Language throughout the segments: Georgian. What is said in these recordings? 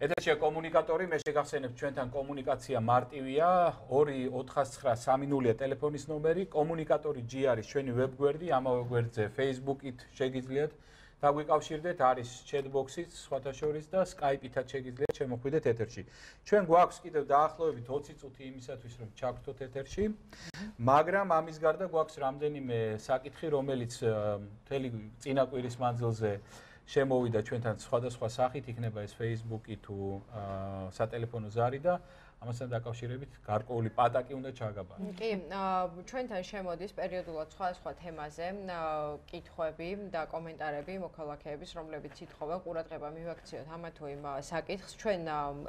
ეთერშია კომუნიკატორი, მე შეგახსენებ ჩვენთან კომუნიკაცია მარტივია, 2-493-0 ტელეფონის ნომერი, კომუნიკატორი G არის ჩვენი ვებგვერდი, ამავე გვერდზე Facebook-ით შეგიძლიათ დაგვიკავშირდეთ, არის chat-box-იც სხვათა შორის და Skype-ითაც შეგიძლიათ შემოხვიდეთ ეთერში. ჩვენ გვაქვს კიდევ დაახლოებით 20 წუთი იმისათვის, რომ ჩაგვრთოთ ეთერში, მაგრამ ამის გარდა გვაქვს რამდენიმე საკითხი, რომელიც მთელი წინა კვირის მანძილზე შემოვიდა ჩვენთან სხვადასხვა სახით, იქნება ეს Facebook-ი თუ სატელეფონო ზარი და ამასთან დაკავშირებით გარკვეული პატაკი უნდა ჩაგაბაროთ. კი, ჩვენთან შემოდის პერიოდულად სხვადასხვა თემაზე კითხვები და კომენტარები მოქალაქეების, რომლებიც ითხოვენ ყურადღება მივაქციოთ ამა თუ იმ საკითხს. ჩვენ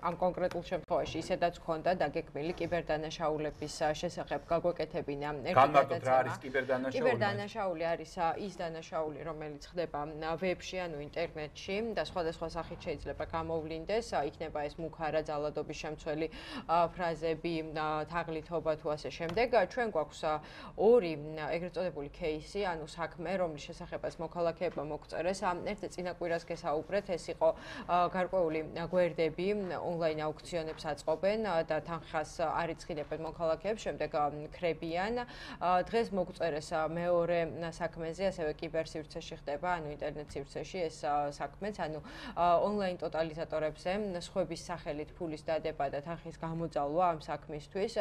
ამ კონკრეტულ შემთხვევაში ისედაც გქონდა დაგეგმილი კიბერდანაშაულების შესახებ გაგვეკეთებინა ერთი განმარტოთ რა არის კიბერდანაშაული? კიბერდანაშაული არის ის დანაშაული, რომელიც ხდება ვებში, ანუ ინტერნეტში და სხვადასხვა სახით შეიძლება გამოვლინდეს, იქნება ეს მუქარა ძალადობის შემცველი ფრაზები, თაღლითობა თუ ასე შემდეგ. ჩვენ გვაქვს ორი ეგრეთ წოდებული кейსი, ანუ საქმე, რომლის შესახებაც მოქალაქეებმა მოგწერეს. ერთ წინა კვირას გესაუბრეთ, ეს იყო გარკვეული გვერდები, ონლაინ აუქციონებს აწყობენ და თანხას არ იწყინებენ მოქალაქეებს, შემდეგ ქრებიან. დღეს მოგწერეს მეორე საქმეზე, ასევე კიბერსივრცეში ხდება, ანუ ინტერნეტ სივრცეში ეს საქმეც, ანუ ონლაინ ტოტალიზატორებზე სხვების სახელით ფულის დადება და თანხის გამოძალვა ამ საქმისთვის.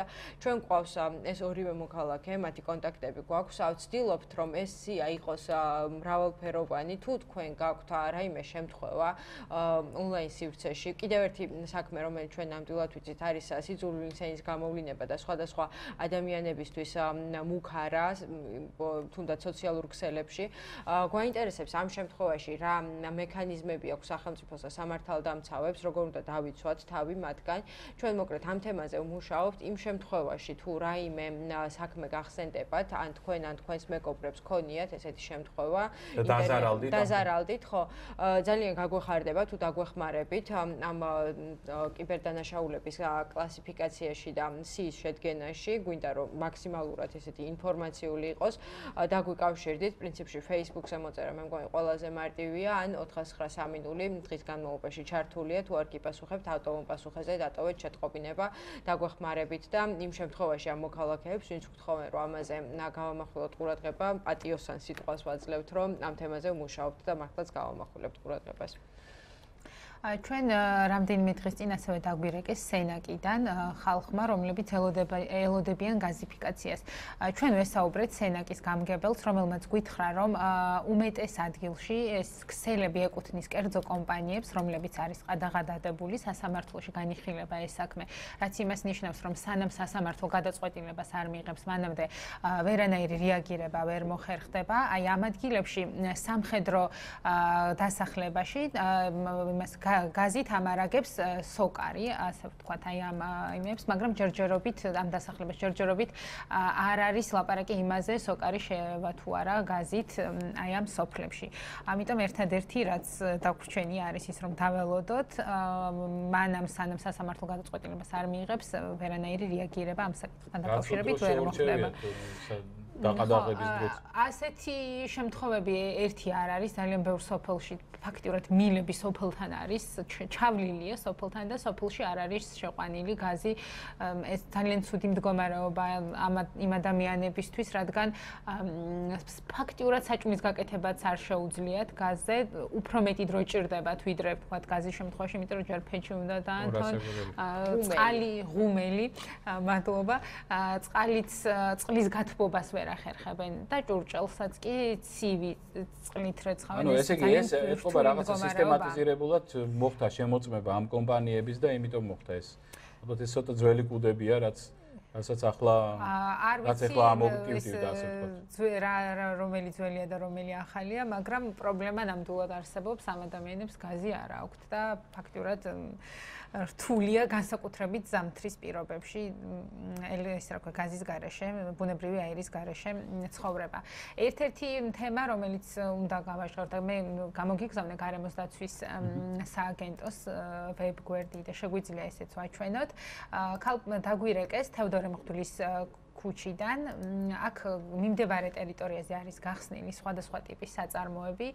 ჩვენ გვყავს ეს ორივე მოქალაქე, მათი კონტაქტები გვაქვს. ვცდილობთ, რომ ეს სია იყოს მრავალფეროვანი, თუ თქვენ გაქვთ რაიმე შემთხვევა ონლაინ სივრცეში. კიდევ ერთი საქმე, რომელიც ჩვენ ნამდვილად ვიცით, არის სიძულვილის ენის გამოვლინება და სხვადასხვა ადამიანებისთვის მუქარა, თუნდაც სოციალურ ქსელებში. გვაინტერესებს ამ შემთხვევაში რა მექანიზმები აქვს სახელმწიფოს და სამართალდამცავებს, როგორ უნდა დავიცვათ თავი მათგან. ჩვენ მოკლედ ამ თემაზე ვმუშაობთ. იმ შემთხვევაში თუ რაიმე საქმე გახსენდებათ, ან თქვენ ან თქვენს მეგობრებს ქონიათ ესეთი შემთხვევა, დაზარალდით, ხო, ძალიან გაგვეხარდება თუ დაგვეხმარებით ამ კიბერდანაშაულების კლასიფიკაციაში და სიის შედგენაში. გვინდა რომ მაქსიმალურად ესეთი ინფორმაციული იყოს. დაგვიკავშირდით, პრინციპში Facebook-ზე მოწერა მე მგონი ყველაზე მარტივია, ან 493-0 დღის განმავლობაში ჩართულია, თუ არ გიპასუხებთ ავტომობილზე დატოვეთ შეტყობინება, დაგვეხმარებით და იმ შემთხვევაში ამ მოქალაქეებს, ვინც გთხოვენ რომ ამაზე გავამახვილოთ ყურადღება, პატიოსან სიტყვას ვაძლევთ, რომ ამ თემაზე ვმუშაობთ და მართლაც გავამახვილებთ ყურადღებას. ჩვენ რამდენიმე დღის წინ ასევე დაგვირეკეს სენაკიდან ხალხმა, რომლებიც ელოდებიან გაზიფიკაციას. ჩვენ ვესაუბრეთ სენაკის გამგებელს, რომელმაც გითხრა, რომ უმეტეს ადგილში ეს ქსელები ეკუთვნის კერძო კომპანიებს, რომლებიც არის ყადაღადადებული სასამართლოში განიხილება ეს საქმე, რაც იმას ნიშნავს, რომ სანამ სასამართლო გადაწყვეტილებას არ მიიღებს, მანამდე ვერანაირი რეაგირება ვერ მოხერხდება. აი ამ ადგილებში სამხედრო დასახლებაში იმას გაზით ამარაგებს სოკარი, ასე ვთქვათ, აი ამ იმებს, მაგრამ ჯერჯერობით ამ დასახლებას ჯერჯერობით არ არის ლაპარაკი იმაზე, სოკარი შეევა თუ არა გაზით აი ამ სოფლებში. ამიტომ ერთადერთი რაც დაგვრჩენი არის ის, რომ დაველოდოთ, მანამ სანამ სასამართლო გადაწყვეტილებას არ მიიღებს, ვერანაირი რეაგირება ამ საკითხთან დაკავშირებით ვერ მოხდება. დაყადაღების დროს. ასეთი შემთხვევები ერთი არ არის, ძალიან ბევრ სოფელში ფაქტიურად მილები სოფელთან არის, ჩავლილია სოფელთან და სოფელში არ არის შეყვანილი გაზი. ეს ძალიან ცუდი მდგომარეობა იმ ადამიანებისთვის, რადგან ფაქტიურად საჭმლის გაკეთებაც არ შეუძლიათ გაზზე, უფრო მეტი დრო ჭირდებათ, ვიდრე ვთქვათ გაზის შემთხვევაში, იმიტომ რომ ჯერ ფეჩი უნდა დაანთონ, წყალი, ღუმელი, მადლობა, წყლის გათბობას ვერ ახერხებენ და ჭურჭელსაც კი ცივი წყლით რეცხავენ. ანუ ესე იგი ეს ეთყობა რაღაცა სისტემატიზირებულად მოხდა შემოწმება ამ კომპანიების და იმიტომ მოხდა ეს. ალბათ ეს ცოტა ძველი კუდებია, რასაც ახლა ამოვტივდივდა ასე ვთქვათ. რომელი ძველია და რომელი ახალია, მაგრამ პრობლემა ნამდვილად არსებობს, ამ ადამიანებს გაზი არ აქვთ და ფაქტურად რთულია განსაკუთრებით ზამთრის პირობებში ეს რა ქვია გაზის გარეშე, ბუნებრივი აირის გარეშე ცხოვრება. ერთ-ერთი თემა, რომელიც უნდა გავაჟღერ და მე გამოგიგზავნე გარემოს დაცვის სააგენტოს ვებგვერდი და შეგვიძლია ესეც ვაჩვენოთ. დაგვირეკეს თევდორე მღვდლის ქუჩიდან, აქ მიმდებარე ტერიტორიაზე არის გახსნილი სხვადასხვა ტიპის საწარმოები,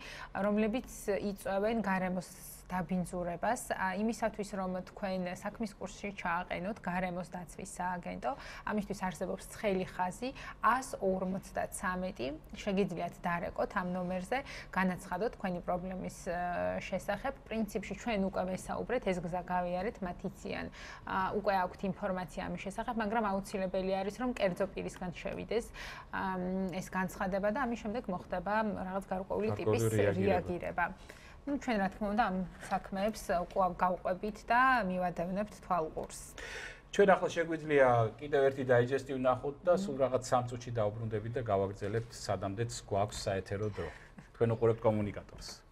რომლებიც იწვევენ გარემოს დაბინძურებას იმისათვის რომ თქვენ საქმის კურსში ჩააყენოთ გარემოს დაცვის სააგენტო ამისთვის არსებობს ცხელი ხაზი 153 შეგიძლიათ დარეკოთ ამ ნომერზე განაცხადოთ თქვენი პრობლემის შესახებ პრინციპში ჩვენ უკვე ვესაუბრეთ ეს გზა გავიარეთ მათ იციან უკვე აქვთ ინფორმაცია ამის შესახებ მაგრამ აუცილებელი არის რომ კერძო პირისგან შევიდეს ეს განცხადება და ამის შემდეგ მოხდება რაღაც გარკვეული ტიპის რეაგირება. ჩვენ რა თქმა უნდა ამ საქმეებს უკვე გავყვებით და მივადევნებთ თვალყურს. ჩვენ ახლა შეგვიძლია კიდევ ერთი დაიჯესტი ვნახოთ და სულ რაღაც 3 წუთში დავბრუნდებით და გავაგრძელებთ სადამდეც გვაქვს საეთერო დრო. თქვენ უყურებთ კომუნიკატორს.